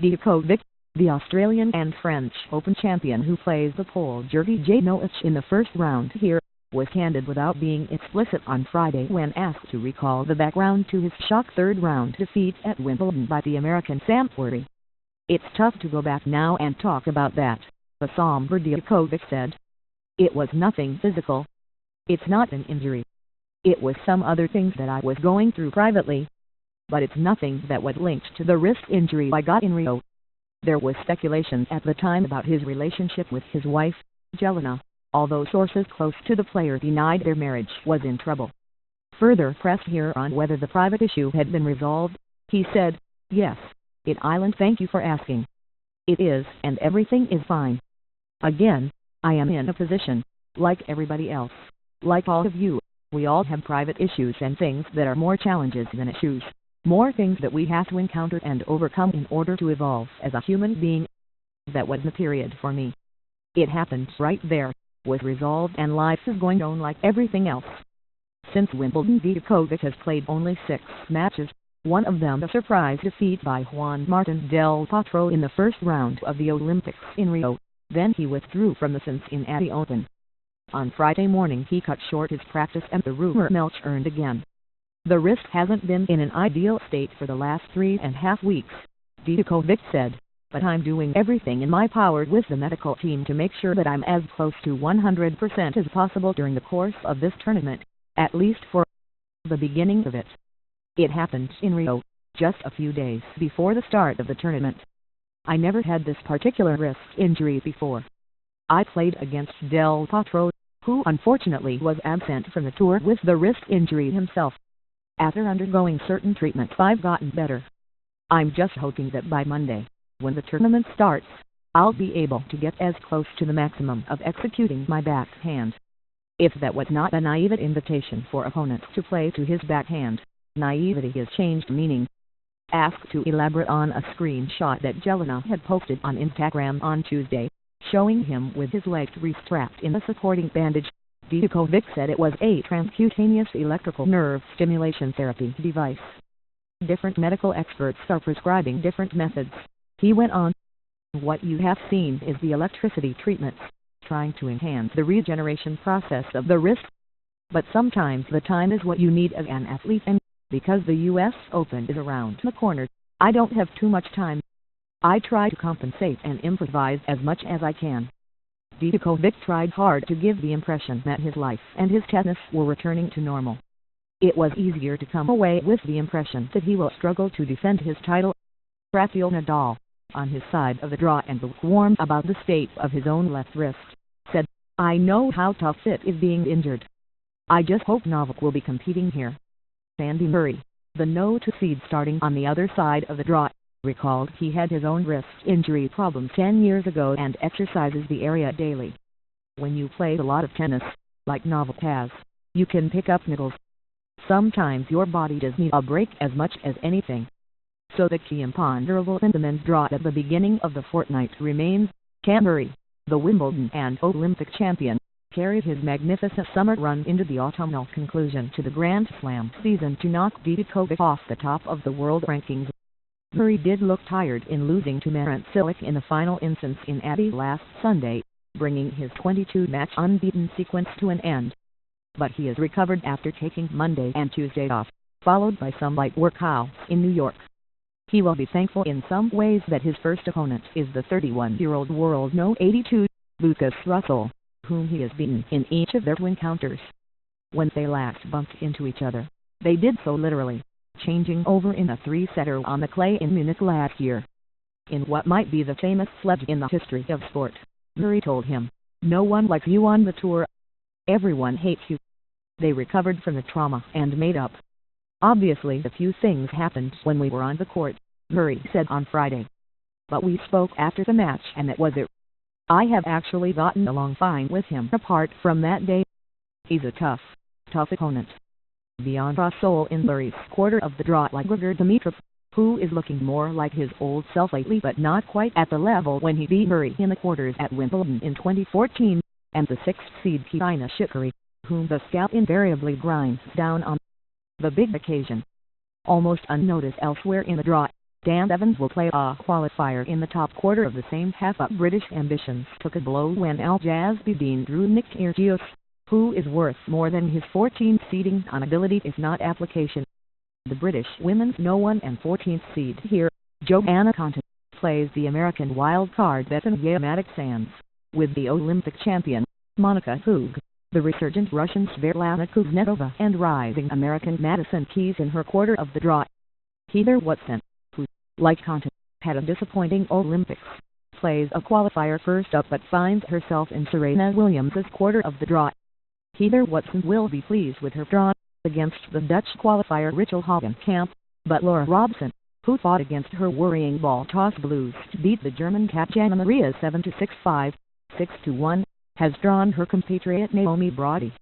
Djokovic, the Australian and French Open champion who plays the Pole Djokovic in the first round here, was candid without being explicit on Friday when asked to recall the background to his shock third-round defeat at Wimbledon by the American Sam Querrey. "It's tough to go back now and talk about that," the somber Djokovic said. "It was nothing physical. It's not an injury. It was some other things that I was going through privately. But it's nothing that was linked to the wrist injury I got in Rio." There was speculation at the time about his relationship with his wife, Jelena, although sources close to the player denied their marriage was in trouble. Further pressed here on whether the private issue had been resolved, he said, "Yes, Island, thank you for asking. It is, and everything is fine. Again, I am in a position, like everybody else, like all of you, we all have private issues and things that are more challenges than issues, more things that we have to encounter and overcome in order to evolve as a human being. That was the period for me. It happened right there, was resolved, and life is going on like everything else." Since Wimbledon, Djokovic has played only 6 matches, one of them a surprise defeat by Juan Martín del Potro in the first round of the Olympics in Rio. Then he withdrew from the Cincinnati Open. On Friday morning he cut short his practice and the rumor mill churned again. "The wrist hasn't been in an ideal state for the last 3.5 weeks, Djokovic said, "but I'm doing everything in my power with the medical team to make sure that I'm as close to 100% as possible during the course of this tournament, at least for the beginning of it." It happened in Rio, just a few days before the start of the tournament. "I never had this particular wrist injury before. I played against Del Potro, who unfortunately was absent from the tour with the wrist injury himself. After undergoing certain treatments I've gotten better. I'm just hoping that by Monday, when the tournament starts, I'll be able to get as close to the maximum of executing my backhand." If that was not a naive invitation for opponents to play to his backhand, naivety has changed meaning. Asked to elaborate on a screenshot that Jelena had posted on Instagram on Tuesday, showing him with his legs re-strapped in a supporting bandage, Djokovic said it was a transcutaneous electrical nerve stimulation therapy device. "Different medical experts are prescribing different methods," he went on. "What you have seen is the electricity treatments, trying to enhance the regeneration process of the wrist. But sometimes the time is what you need as an athlete, and because the US Open is around the corner, I don't have too much time. I try to compensate and improvise as much as I can." Djokovic tried hard to give the impression that his life and his tennis were returning to normal. It was easier to come away with the impression that he will struggle to defend his title. Rafael Nadal, on his side of the draw and lukewarm about the state of his own left wrist, said, "I know how tough it is being injured. I just hope Novak will be competing here." Andy Murray, the no-2 seed starting on the other side of the draw, recalled he had his own wrist injury problem 10 years ago and exercises the area daily. "When you play a lot of tennis, like Novak has, you can pick up niggles. Sometimes your body does need a break as much as anything. So the key imponderable in the men's draw at the beginning of the fortnight remains, can Murray, the Wimbledon and Olympic champion, carry his magnificent summer run into the autumnal conclusion to the Grand Slam season to knock Djokovic off the top of the world rankings." Murray did look tired in losing to Marin Cilic in the final in Cincinnati last Sunday, bringing his 22-match unbeaten sequence to an end. But he has recovered after taking Monday and Tuesday off, followed by some light workouts in New York. He will be thankful in some ways that his first opponent is the 31-year-old world No. 82, Lucas Russell, whom he has beaten in each of their 2 encounters. When they last bumped into each other, they did so literally, changing over in a 3-setter on the clay in Munich last year. In what might be the famous sledge in the history of sport, Murray told him, "No one likes you on the tour. Everyone hates you." They recovered from the trauma and made up. "Obviously a few things happened when we were on the court," Murray said on Friday. "But we spoke after the match and that was it. I have actually gotten along fine with him apart from that day. He's a tough opponent." Beyond Russell in Murray's quarter of the draw like Grigor Dimitrov, who is looking more like his old self lately but not quite at the level when he beat Murray in the quarters at Wimbledon in 2014, and the 6th seed Katina Shikari, whom the scout invariably grinds down on the big occasion. Almost unnoticed elsewhere in the draw, Dan Evans will play a qualifier in the top quarter of the same half, but British ambitions took a blow when Al Jazbudeen drew Nick Kyrgios, who is worth more than his 14th seeding on ability if not application. The British women's No. 1 and 14th seed here, Joanna Konta, plays the American wildcard Betanya Mattek-Sands, with the Olympic champion, Monica Hug, the resurgent Russian Svetlana Kuznetsova and rising American Madison Keys in her quarter of the draw. Heather Watson, who, like Konta, had a disappointing Olympics, plays a qualifier first up but finds herself in Serena Williams' quarter of the draw. Heather Watson will be pleased with her draw against the Dutch qualifier Rachel Hagenkamp, but Laura Robson, who fought against her worrying ball toss blues to beat the German Katjana Maria 7-6-5, 6-1, has drawn her compatriot Naomi Brody.